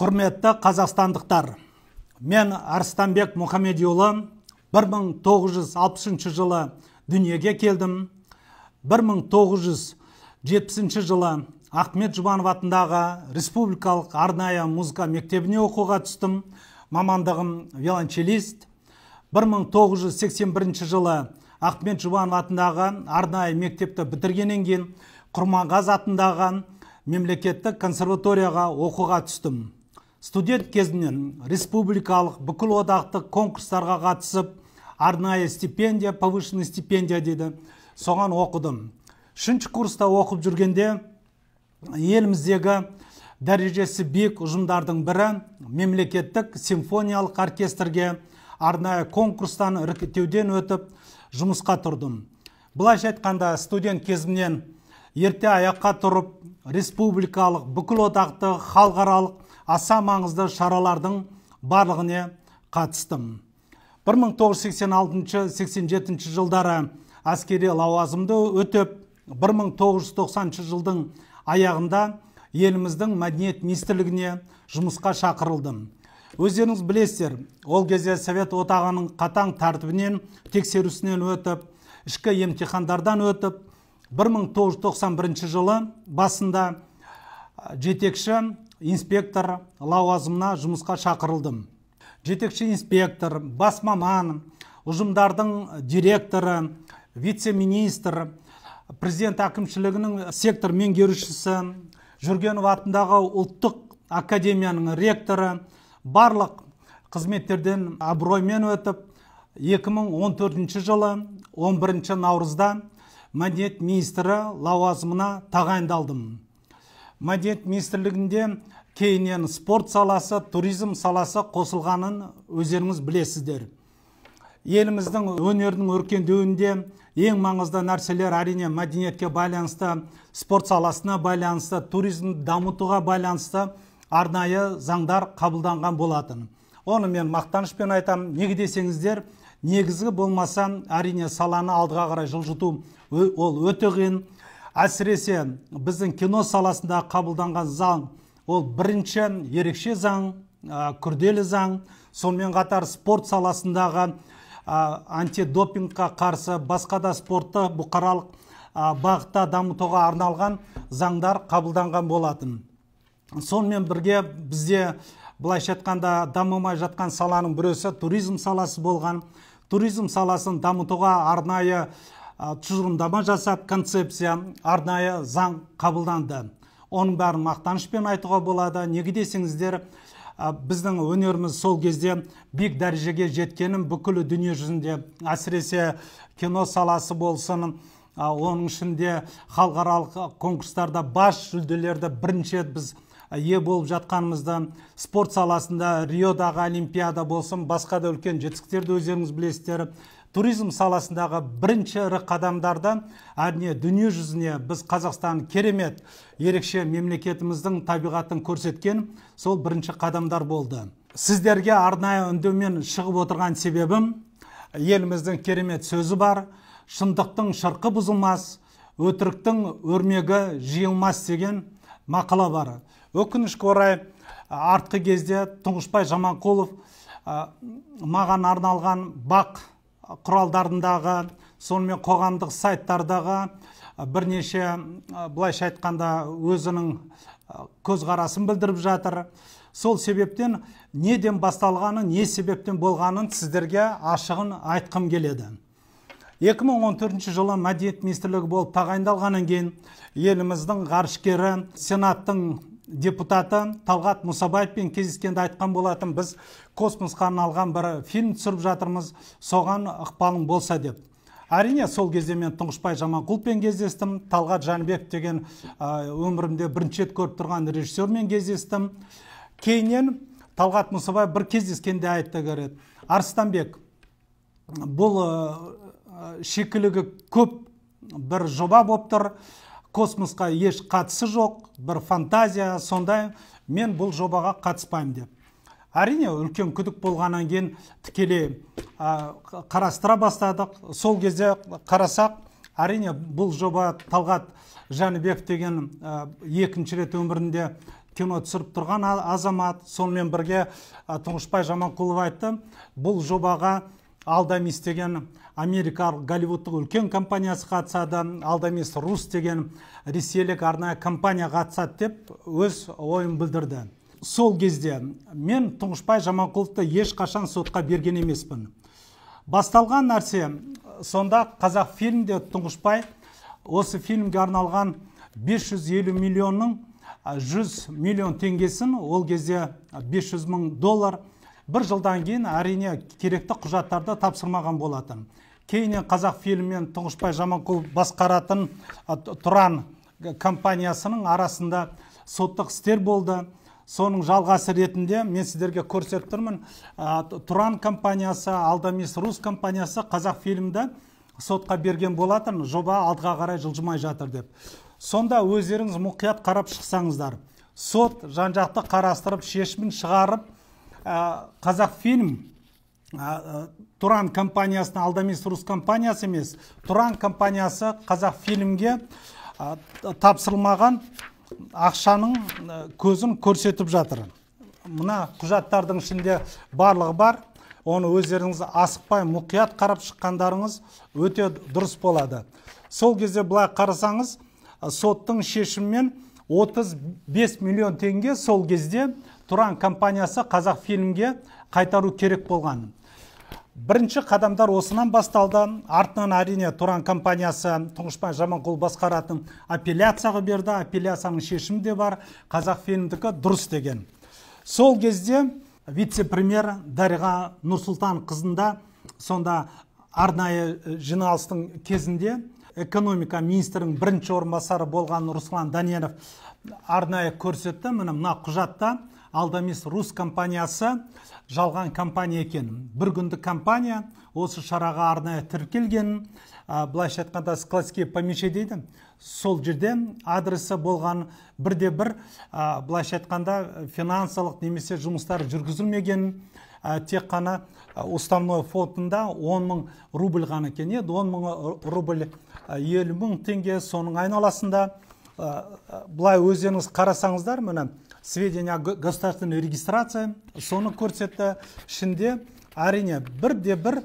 Құрметті қазақстандықтар, мен Арыстанбек Мұхамедиұлы 1960 жылы дүниеге келдім. 1970 жылы Ахмет Жұбанов атындағы Республикалық арнайы музыка мектебіне оқуға түстім. Мамандығым виолончелист. 1981 жылы Ахмет Жұбанов атындағы арнайы мектепті бітіргеннен кейін Құрманғазы атындағы мемлекеттік консерваторияға оқуға түстім. Студент кезінен республикалық бүкіл одақтық конкурстарға қатысып, арнайы стипендия, повышенный стипендия деді. Соған оқыдым. 3-ші курста оқып жүргенде еліміздегі дәрежесі биік ұжымдардың бірі мемлекеттік симфониялық оркестрге арнайы конкурстан іріктеуден өтіп жұмысқа тұрдым. Былайша айтқанда студент кезімнен ерте аяққа тұрып, республикалық бүкіл одақты халықаралық аса маңызды шаралардың барлығына қатыстым. 1986-87 жылдары әскери лауазымды өтіп, 1990 жылдың аяғында еліміздің мәдениет министрлігіне жұмысқа шақырылдым. Өздеріңіз білесіздер, ол кезде Совет одағының қатаң тәртібінен, тексерісінен өтіп, ішкі емтихандардан өтіп, 1991 жылы басында жетекші инспектор лауазымына жұмысқа шақырылдым. Жетекші инспектор, бас маман, ұжымдардың директоры, вице-министр, президент әкімшілігінің сектор меңгерушісі, Жүргенов атындағы ұлттық академияның ректоры, барлық қызметтерден абыроймен өтіп, 2014 жылы 11 наурызда мәдениет министрі лауазымына тағайындалдым. Мәдениет министрлігінде кейіннен спорт саласы, туризм саласы қосылғанын өздеріңіз білесіздер. Еліміздің өнердің өркендеуінде ең маңызды нәрселер әрине мәдениетке байланысты, спорт саласына байланысты, туризм дамытуға байланысты арнайы заңдар қабылданған болатын. Оны мен мақтанышпен айтам. Неге десеңіздер, негізгі болмаса әрине саланы алдыға қарай жылжыту ол өте қиын. Әсіресе біздің кино саласында қабылданған заң ол бірінші ерекше заң, күрделі заң. Сонымен қатар спорт саласындағы антидопингқа қарсы басқа да спортты бұқаралық бағытта дамытуға арналған заңдар қабылданған болатын. Сонымен бірге бізде былайша айтқанда дамымай жатқан саланың біресі туризм саласы болған. Туризм саласын дамытуға арнайы тұжырымдама жасап, концепция, арнайы заң қабылданды. Оның бәрін мақтанышпен айтуға болады. Неге десеңіздер, біздің өнеріміз сол кезде биік дәрежеге жеткенін бүкіл дүние жүзінде, әсіресе кино саласы болсын, оның ішінде халықаралық конкурстарда бас жүлделерді бірінші рет біз ие болып жатқанымызды, спорт саласында Риодағы олимпиада болсын, басқа да үлкен жетістіктерді өздеріңіз білесіздер. Туризм саласындағы бірінші ірі қадамдардан әрине дүние жүзіне біз Қазақстан керемет ерекше мемлекетіміздің табиғатын көрсеткен сол бірінші қадамдар болды. Сіздерге арнайы үндеумен шығып отырған себебім, еліміздің керемет сөзі бар: шындықтың шырқы бұзылмас, өтіріктің өрмегі жиылмас деген мақала бар. Өкінішке орай, артқы кезде Тұңғышбай Жаманқұлов маған арналған бақ құралдарындағы, сонымен қоғамдық сайттардағы бірнеше, былайша айтқанда, өзінің көзқарасын білдіріп жатыр. Сол себептен неден басталғанын, не себептен болғанын сіздерге ашығын айтқым келеді. 2014 жылы мәдениет министрлігі болып тағайындалғаннан кейін еліміздің ғарышкері, сенаттың депутаты Талғат Мұсабаевпен кездескенде айтқан болатын: біз космосқа арналған бір фильм түсіріп жатырмыз, соған ықпалың болса деп. Әрине сол кезде мен Тұңғышбай Жаманқұловпен кездестім, Талғат Жәнібек деген өмірімде бірінші рет көріп тұрған режиссермен кездестім. Кейіннен Талғат Мұсабаев бір кездескенде айтты: Арыстанбек, бұл шикілігі көп бір жоба болып тұр, космосқа еш қатысы жоқ, бір фантазия, сондай, мен бұл жобаға қатыспаймын деп. Әрине үлкен күдік болғаннан кейін тікелей қарастыра бастадық. Сол кезде қарасақ, әрине бұл жоба Талғат Жәнібек деген екінші рет өмірінде кино түсіріп тұрған азамат. Сонымен бірге Тұңғышбай Жаманқұлов айтты, бұл жобаға Алдамис деген америкалық Голливудтық үлкен компаниясы қатысады, Алдамис Рус деген ресейлік арнайы компания қатысады деп өз ойын білдірді. Сол кезде мен Тұңғышбай Жаманқұловты ешқашан сотқа берген емеспін. Басталған нәрсе, сонда Қазақфильмде Тұңғышбай осы фильмге арналған 550 миллионның 100 миллион теңгесін, ол кезде $500 мың, бір жылдан кейін әрине керекті құжаттарды тапсырмаған болатын. Кейіннен Қазақфильм мен Тұңғышбай Жаманқұлов басқаратын Тұран компаниясының арасында соттық істер болды. Соның жалғасы ретінде мен сіздерге көрсетіп тұрмын. Тұран компаниясы, Алдамис Рус компаниясы Қазақфильмді сотқа берген болатын, жоба алдыға қарай жылжымай жатыр деп. Сонда өздеріңіз мұқият қарап шықсаңыздар. Сот жан-жақты қарастырып, шешімін шығарып, Қазақфильм Тұран компаниясына, Алдамис Рус компаниясы емес, Тұран компаниясы Қазақфильмге тапсырылмаған ақшаның көзін көрсетіп жатыр. Мына құжаттардың ішінде барлығы бар. Оны өздеріңіз асықпай мұқият қарап шыққандарыңыз өте дұрыс болады. Сол кезде былай қарасаңыз, соттың шешімімен 35 миллион теңге сол кезде Тұран компаниясы Қазақфильмге қайтару керек болған. Бірінші қадамдар осынан басталды. Артынан әрине Тұран компаниясы Тұңғышбай Жаманқұлов басқаратын апелляцияға берді. Апелляцияның шешімі де бар. Қазақфильмдікі дұрыс деген. Сол кезде вице-премьер Дариға Нұрсұлтан қызында, сонда арнайы жиналыстың кезінде экономика министрінің бірінші орынбасары болған Руслан Данилов арнайы көрсетті. Мына құжатта Алдамис Рус компаниясы жалған компания екен. Бір күндік компания, осы шараға арнайы тіркелген, былайша айтқанда складские помещения дейді. Сол жерде адресі болған, бірде-бір былайша айтқанда финансалық немесе жұмыстар жүргізілмеген, тек қана уставной фондында 10 мың рубль ғана екен. 10 мың рубль 50 мың теңге, соның айналасында. Бұлай өздеріңіз қарасаңыздар, мына сведения государственной регистрации, соны көрсетті. Ішінде әрине бірде-бір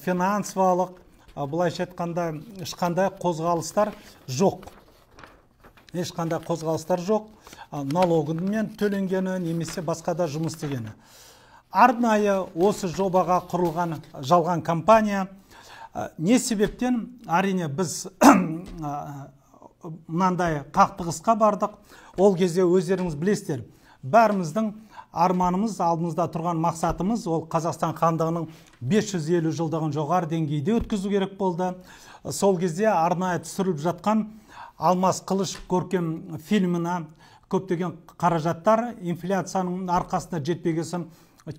финансовалық, былайша айтқанда ешқандай қозғалыстар жоқ. Ешқандай қозғалыстар жоқ. Налогымен төленгені немесе басқа да жұмыс істегені. Арнайы осы жобаға құрылған жалған компания. Не себептен? Әрине біз мынандай қақтығысқа бардық. Ол кезде өздеріңіз білесіздер, бәріміздің арманымыз, алдымызда тұрған мақсатымыз ол Қазақстан хандығының 550 жылдығын жоғары деңгейде өткізу керек болды. Сол кезде арнайы түсіріліп жатқан Алмас Қылыш көркем фильміне көптеген қаражаттар инфляцияның арқасында жетпегесін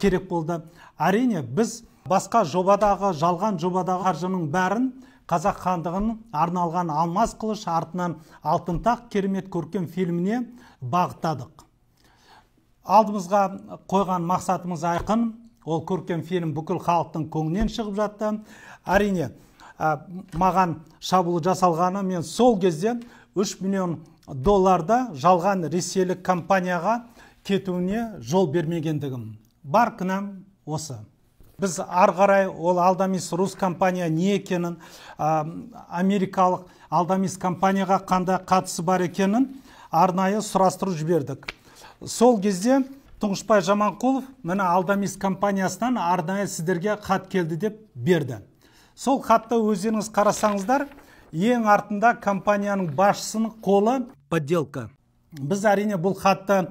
керек болды. Әрине біз басқа жобадағы, жалған жобадағы қаржының бәрін Қазақ хандығының арналған Алмас Қылыш артынан Алтын тақ керемет көркем фильміне бағыттадық. Алдымызға қойған мақсатымыз айқын. Ол көркем фильм бүкіл халықтың көңілінен шығып жатты. Әрине, маған шабуыл жасалғаны, мен сол кезде $3 миллион жалған ресейлік компанияға кетуіне жол бермегендігім. Бар кінәм осы. Біз арғарай ол Алдамис Рус компания не екенін, америкалық Алдамис компанияға қандай қатысы бар екенін арнайы сұрастырып жібердік. Сол кезде Тұңғышбай Жаманқұлов мына Алдамис компаниясынан арнайы сіздерге хат келді деп берді. Сол хатты өздеріңіз қарасаңыздар, ең артында компанияның басшысының қолы подделка. Біз әрине бұл хатты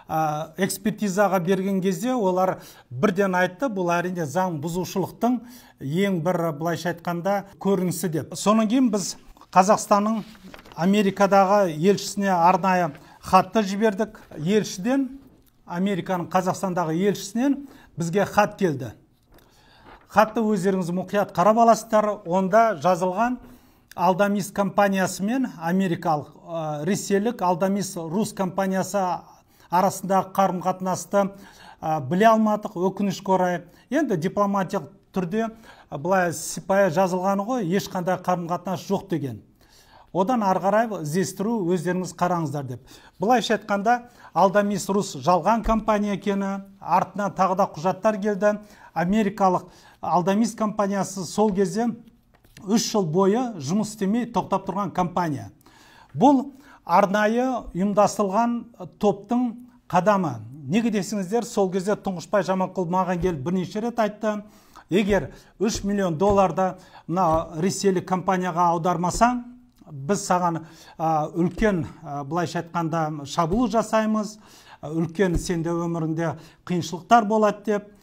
экспертизаға берген кезде олар бірден айтты, бұл әрине заң бұзушылықтың ең бір былайша айтқанда көрінісі деп. Содан кейін біз Қазақстанның Америкадағы елшісіне арнайы хатты жібердік. Елшіден, Американың Қазақстандағы елшісінен бізге хат келді. Хатты өздеріңіз мұқият қарап аласыздар. Онда жазылған Алдамис компаниясы мен америкалық, ресейлік Алдамис Рус компаниясы арасындағы қарым-қатынасты біле алмадық, өкінішке орай. Енді дипломатиялық түрде былай сипайы жазылғаны ғой, ешқандай қарым-қатынас жоқ деген. одан ары қарай іздестіру өздеріңіз қараңыздар деп. Былайша айтқанда Алдамис Рус жалған компания екені, артынан тағы да құжаттар келді. Америкалық Алдамис компаниясы сол кезде 3 жыл бойы жұмыс істемей тоқтап тұрған компания. Бұл арнайы ұйымдастырылған топтың қадамы. Неге десеңіздер, сол кезде Тұңғышбай Жаманқұлов маған келіп бірнеше рет айтты, егер 3 миллион долларды мына ресейлік компанияға аудармасаң, біз саған үлкен, былайша айтқанда, шабуыл жасаймыз, үлкен сенде өміріңде қиыншылықтар болады деп.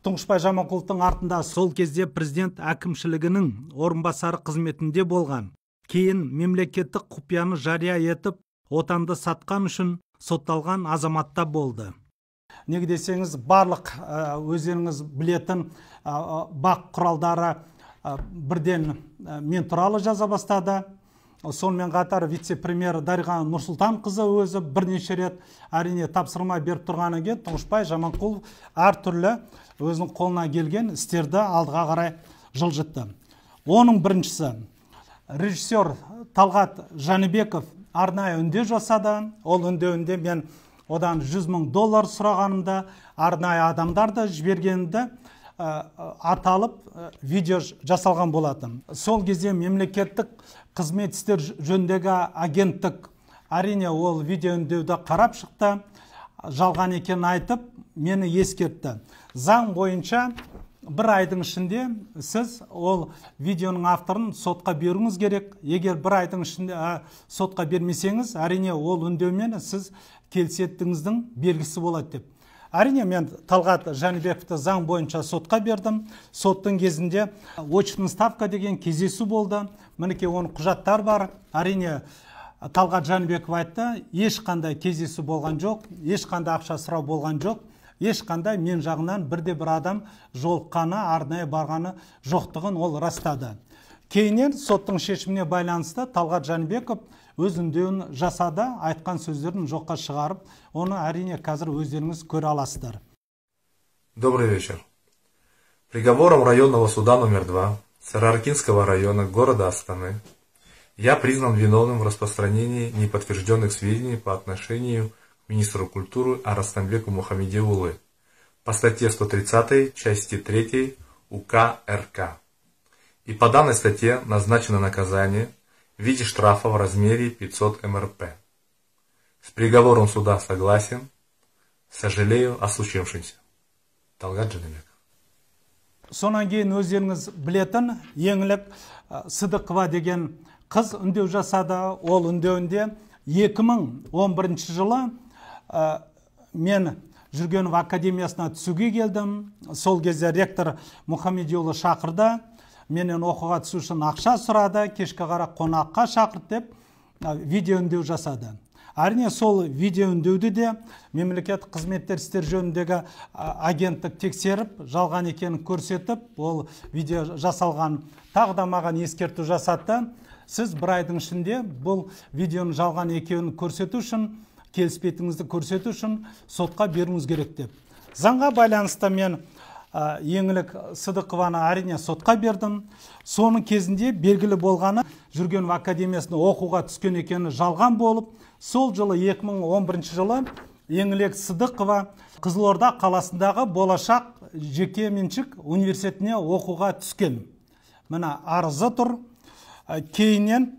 Тұңғышбай Жаманқұловтың артында сол кезде президент әкімшілігінің орынбасары қызметінде болған. Кейін мемлекеттік құпияны жария етіп, отанды сатқан үшін сотталған азаматта болды. Неге десеңіз, барлық өздеріңіз білетін бақ құралдары бірден мен туралы жаза бастады. Сонымен қатар вице-премьер Дариға Нұрсұлтанқызы өзі бірнеше рет әрине тапсырма беріп тұрғаннан кейін Тұңғышбай Жаманқұлов әртүрлі өзінің қолына келген істерді алдыға қарай жылжытты. Оның біріншісі режиссер Талғат Жәнібеков арнайы үндеу жасады. Ол үндеуінде мен одан 100 мың доллар сұрағанымда, арнайы адамдарды жібергенімді аталып видео жасалған болатын. Сол кезде мемлекеттік қызмет істер жөніндегі агенттік әрине ол видео үндеуді қарап шықты, жалған екенін айтып, мені ескертті. Заң бойынша бір айдың ішінде сіз ол видеоның авторын сотқа беруіңіз керек. Егер бір айдың ішінде сотқа бермесеңіз, әрине ол үндеумен сіз келісетініңіздің белгісі болады деп. Әрине мен Талғат Жәнібековті заң бойынша сотқа бердім. Соттың кезінде очный ставка деген кездесу болды. Мінекей оның құжаттар бар. Әрине Талғат Жәнібеков айтты, ешқандай кездесу болған жоқ, ешқандай ақша сұрау болған жоқ, ешқандай мен жағынан бірде-бір адам жолыққаны, арнайы барғаны жоқтығын ол растады. Кейіннен соттың шешіміне байланысты Талғат Жәнібеков өз үндеуін жасады, айтқан сөздерін жоққа шығарып, оны әрине қазір өздеріңіз көре аласыздар. Добрый вечер. Приговором районного суда номер 2 Сарыаркинского района города Астаны я признан виновным в распространении неподтвержденных сведений по отношению к министру культуры Арыстанбеку Мухамедиулы по статье 130 части 3 УК РК. И по данной статье назначено наказание в виде штрафа в размере 500 МРП. С приговором суда согласен. Сожалею о случившемся. Талғат Жәнібеков. Сонан кейін өздеріңіз білетін Еңлік Сыдықова деген қыз үндеу жасады. Ол үндеуінде 2011 жылы мен Жүргенов академиясына түсуге келдім. Сол кезде ректор Мухамедиулы шақырды. Менен оқуға түсу үшін ақша сұрады, кешке қарап қонаққа шақырды деп видео үндеу жасады. Әрине сол видео үндеуді де мемлекеттік қызметтер істер жөніндегі агенттік тексеріп, жалған екенін көрсетіп, ол видео жасалған тағы да маған ескерту жасатты. Сіз бір айдың ішінде бұл видеоның жалған екенін көрсету үшін, келіспейтініңізді көрсету үшін сотқа беруіңіз керек деп. Заңға байланысты мен Еңлік Сыдықованы әрине сотқа бердім. Соның кезінде белгілі болғаны Жүргенов академиясына оқуға түскен екені жалған болып, сол жылы 2011 жылы Еңлік Сыдықова Қызылорда қаласындағы Болашақ жеке меншік университетіне оқуға түскен. Мына арызы тұр. Кейіннен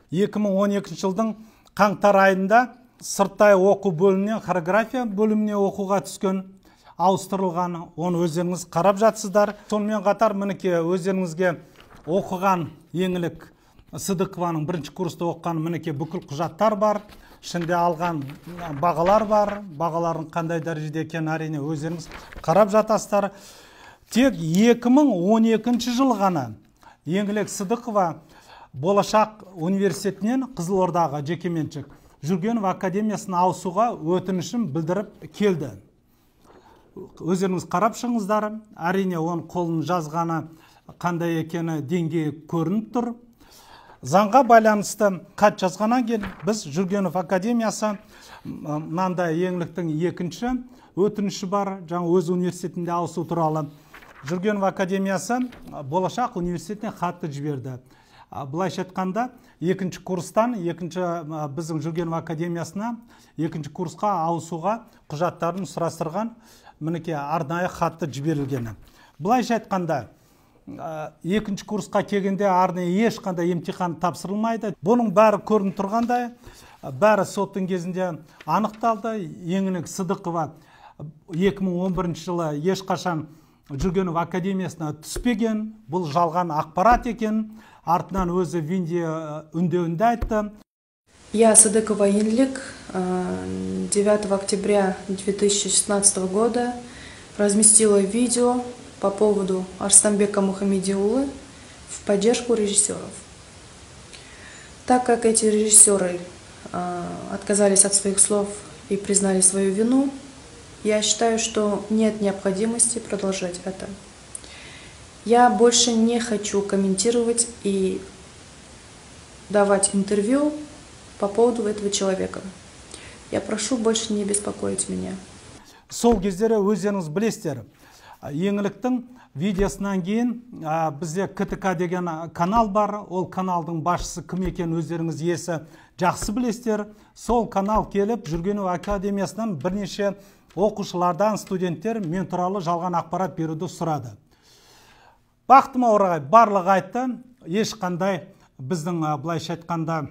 2012 жылдың қаңтар айында сырттай оқу бөлімінен хореография бөліміне оқуға түскен. Ауыстырылған, оны өздеріңіз қарап жатсыздар. Сонымен қатар мінекей өздеріңізге оқыған Еңлік Сыдықованың бірінші курста оқыған мінекей бүкіл құжаттар бар. Ішінде алған бағалар бар. Бағалардың қандай дәрежеде екенін әрине өздеріңіз қарап жатасыздар. Тек 2012 жыл ғана Еңлік Сыдықова Болашақ университетінен Қызылордаға жекеменшік Жүргенов академиясына ауысуға өтінішін білдіріп келді. Өздеріңіз қарап шығыңыздар. Әрине оның қолын жазғаны қандай екені деңгейі көрініп тұр. Заңға байланысты хат жазғаннан кейін біз Жүргенов академиясы мынандай Еңліктің екінші өтініші бар, жаңа өз университетінде ауысу туралы. Жүргенов академиясы Болашақ университетіне хатты жіберді. Былайша айтқанда, екінші курстан, біздің Жүргенов академиясына, екінші курсқа ауысуға құжаттарын сұрастырған, мінекей арнайы хатты жіберілгені. Былайша айтқанда, екінші курсқа келгенде арнайы ешқандай емтихан тапсырылмайды. Бұның бәрі көрініп тұрғандай, бәрі соттың кезінде анықталды. Еңлік Сыдықова 2011 жылы ешқашан Жүргенов академиясына түспеген, бұл жалған ақпарат екен. Артынан өзі видео үндеуінде айтты. Я, Сыдыкова Еңлік, 9 октября 2016 года разместила видео по поводу Арыстанбека Мухамедиулы в поддержку режиссеров. Так как эти режиссеры отказались от своих слов и признали свою вину, я считаю, что нет необходимости продолжать это. Я больше не хочу комментировать и давать интервью по поводу этого человека. Я прошу больше не беспокоить меня. Сол кездері өздеріңіз білесіздер, Еңліктің видеосынан кейін бізде КТК деген канал бар. Ол каналдың басшысы кім екен өздеріңіз есі жақсы білесіздер. Сол канал келіп Жүргенов академиясынан бірнеше оқушылардан студенттер мен туралы жалған ақпарат беруді сұрады. Бақтыма орай барлығы айтты, ешқандай біздің былайша айтқанда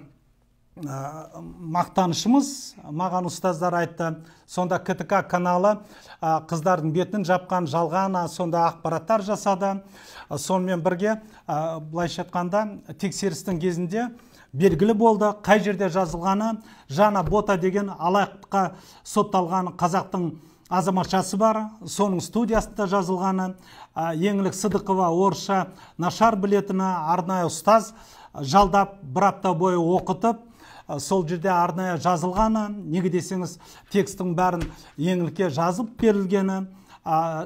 мақтанышымыз, маған ұстаздар айтты. Сонда КТК каналы қыздардың бетін жапқан жалған сонда ақпараттар жасады. Сонымен бірге былайша айтқанда тексерістің кезінде белгілі болды, қай жерде жазылғаны. Жана Бота деген алаяқтыққа сотталған қазақтың азаматшасы бар, соның студиясында жазылғаны. Еңлік Сыдықова орысша нашар білетіні арнайы ұстаз жалдап бір апта бойы оқытып, сол жерде арнайы жазылғаны. Неге десеңіз, текстің бәрін Еңлікке жазып берілгені.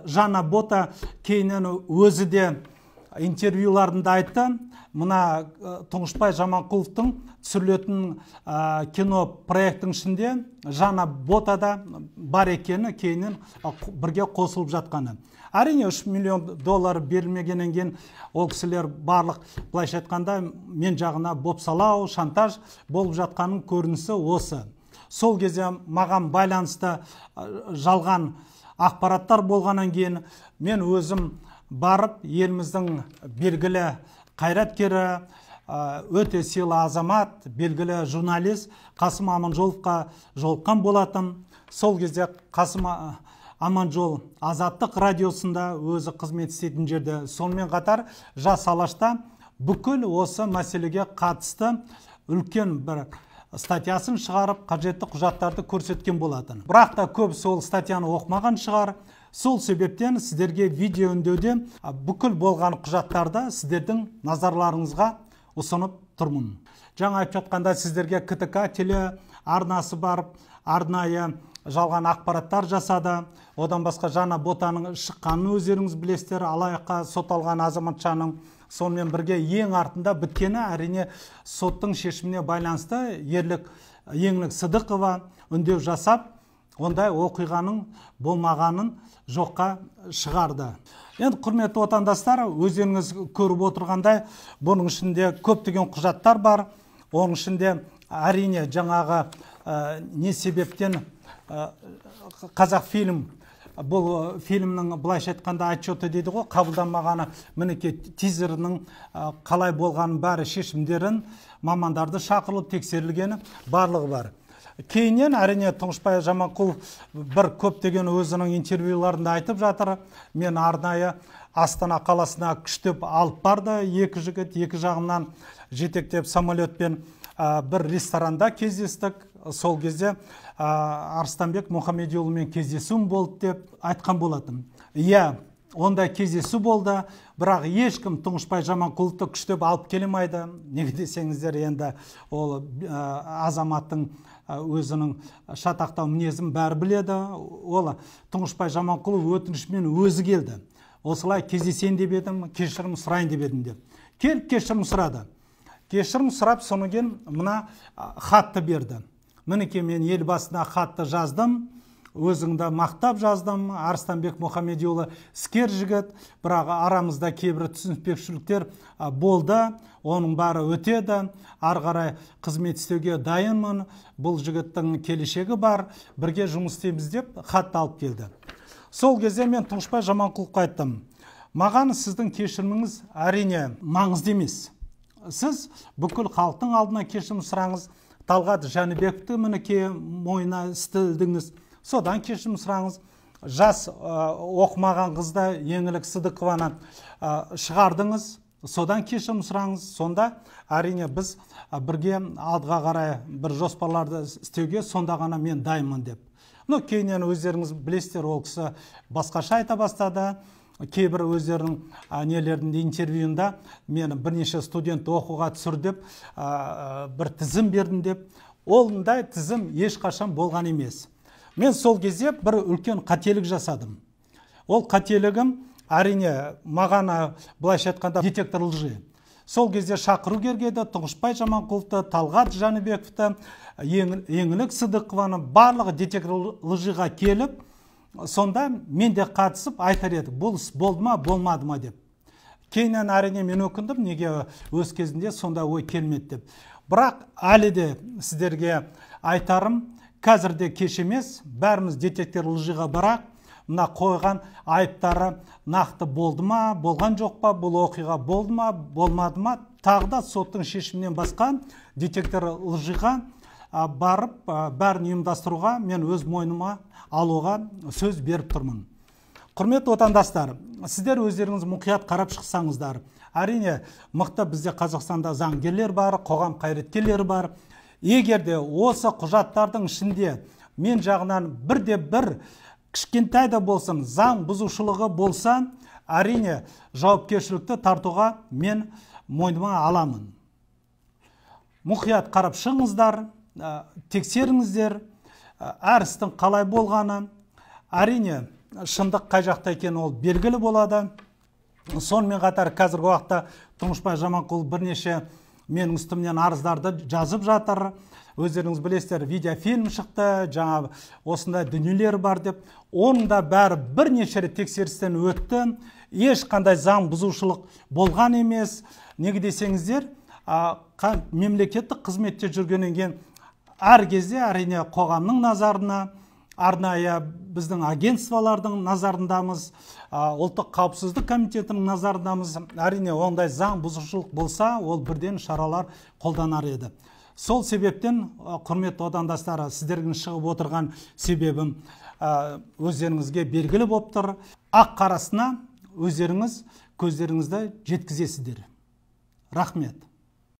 Жана Бота кейіннен өзі де интервьюларында айтты. Мына Тұңғышбай Жаманқұловтың түсірілетін кино проекттің ішінде Жана Ботада бар екені кейіннен бірге қосылып жатқаны. Әрине $3 миллион берілмегеннен кейін ол кісілер барлық, былайша айтқанда, мен жағына бопсалау, шантаж болып жатқанын көрінісі осы. Сол кезде маған байланысты жалған ақпараттар болғаннан кейін мен өзім барып еліміздің белгілі қайраткері, өте сыйлы азамат, белгілі журналист Қасым Аманжоловқа жолыққан болатын. Сол кезде Қасым Аманжол Азаттық радиосында өзі қызмет істейтін жерде. Сонымен қатар жас алашта бүкіл осы мәселеге қатысты үлкен бір статьясын шығарып, қажетті құжаттарды көрсеткен болатын. Бірақ та көп сол статьяны оқымаған шығар. Сол себептен сіздерге видео үндеуде бүкіл болған құжаттарды сіздердің назарларыңызға ұсынып тұрмын. Жаңа айтып жатқанда сіздерге КТК теле арнасы барып, арнайы жалған ақпараттар жасады. Одан басқа Жана Ботаның шыққанын өздеріңіз білесіздер, алаяққа сотталған азаматшаның. Сонымен бірге ең артында біткені әрине соттың шешіміне байланысты Еңлік Сыдықова үндеу жасап, ондай оқиғаның болмағанын жоққа шығарды. Енді құрметті отандастар, өздеріңіз көріп отырғандай, бұның ішінде көптеген құжаттар бар. Оның ішінде әрине жаңағы не себептен Қазақфильм, бұл фильмнің былайша айтқанда отчеты дейді ғой, қабылданмағаны, мінекей тизерінің қалай болғанын бәрі шешімдерін мамандарды шақырылып тексерілгені барлығы бар. Кейіннен әрине Тұңғышбай Жаманқұлов бір көптеген өзінің интервьюларында айтып жатыр. Мен арнайы Астана қаласына күштеп алып барды, екі жігіт, екі жағымнан жетектеп самолетпен бір ресторанда кездестік. Сол кезде Арыстанбек Мухамедиұлымен кездесуім болды деп айтқан болатын. Иә, ондай кездесу болды, бірақ ешкім Тұңғышбай Жаманқұловты күштеп алып келемайды. Неге десеңіздер, енді ол азаматтың өзінің шатақтау мінезін бәрі біледі. Ол Тұңғышбай Жаманқұлов өтінішімен өзі келді. Осылай кездесейін деп едім, кешірім сұрайын деп едім деп. Келіп кешірім сұрады. Кешірім сұрап, сонымен мына хатты берді. Мінекей мен елбасына хатты жаздым. өзіңді мақтап жаздым. Арыстанбек Мұхамедиұлы іскер жігіт, бірақ арамызда кейбір түсініспеушіліктер болды. Оның бары өтеді. Ары қарай қызмет істеуге дайынмын. Бұл жігіттің келешегі бар. Бірге жұмыс істейміз деп хат алып келді. Сол кезде мен Тұңғышбай Жаманқұловқа айттым: маған сіздің кешіріміңіз әрине маңызды емес. Сіз бүкіл халықтың алдына кешірім сұраңыз. Талғат Жәнібековті мінекей мойнына істі ілдіңіз, содан кешірім сұраңыз. Жас оқымаған қызды Еңлік Сыдықованы шығардыңыз, содан кешірім сұраңыз. Сонда әрине біз бірге алдыға қарай бір жоспарларды істеуге сонда ғана мен дайынмын деп. Кейіннен өздеріңіз білесіздер, ол кісі басқаша айта бастады. Кейбір өздерінің нелерінде интервьюында мен бірнеше студент оқуға түсір деп бір тізім бердім деп. Олындай тізім ешқашан болған емес. Мен сол кезде бір үлкен қателік жасадым. Ол қателігім әрине маған былайша айтқанда детектор лжи. Сол кезде шақыру керек еді Тұңғышбай Жаманқұловты, Талғат Жәнібековті, Еңлік Сыдықованы барлығы детектор лжиға келіп, сонда мен де қатысып айтар едік, бұл іс болды ма, болмады ма деп. Кейіннен әрине мен өкіндім, неге өз кезінде сонда ой келмеді деп. Бірақ әлі де сіздерге айтарым, қазірде кеш емес, бәріміз детектор лжиға барақ, мына қойған айыптары нақты болды ма, болған жоқ па, бұл оқиға болды ма, болмады ма, тағы да соттың шешімінен басқа детектор лжиға барып, бәрін ұйымдастыруға мен өз мойныма алуға сөз беріп тұрмын. Құрметті отандастар, сіздер өздеріңіз мұқият қарап шықсаңыздар, әрине мықты бізде Қазақстанда заңгерлер бар, қоғам қайраткерлері бар. Егерде осы құжаттардың ішінде мен жағынан бірде-бір кішкентай да болсын заң бұзушылығы болса, әрине жауапкершілікті тартуға мен мойныма аламын. Мұқият қарап шығыңыздар, тексеріңіздер, әр істің қалай болғаны. Әрине шындық қай жақта екені ол белгілі болады. Сонымен қатар қазіргі уақытта Тұңғышбай Жаманқұлов бірнеше менің үстімнен арыздарды жазып жатыр. Өздеріңіз білесіздер, видеофильм шықты, жаңа осындай дүниелер бар деп. Оның да бәрі бірнеше рет тексерістен өтті. Ешқандай заң бұзушылық болған емес. Неге десеңіздер, мемлекеттік қызметте жүргеннен кейін әр кезде әрине қоғамның назарына, арнайы біздің агентстволардың назарындамыз, ұлттық қауіпсіздік комитетінің назарындамыз. Әрине ондай заң бұзушылық болса, ол бірден шаралар қолданар еді. Сол себептен, құрметті отандастар, сіздердің шығып отырған себебім өздеріңізге белгілі болып тұр. Ақ қарасына өздеріңіз көздеріңізді жеткізесіздер. Рахмет.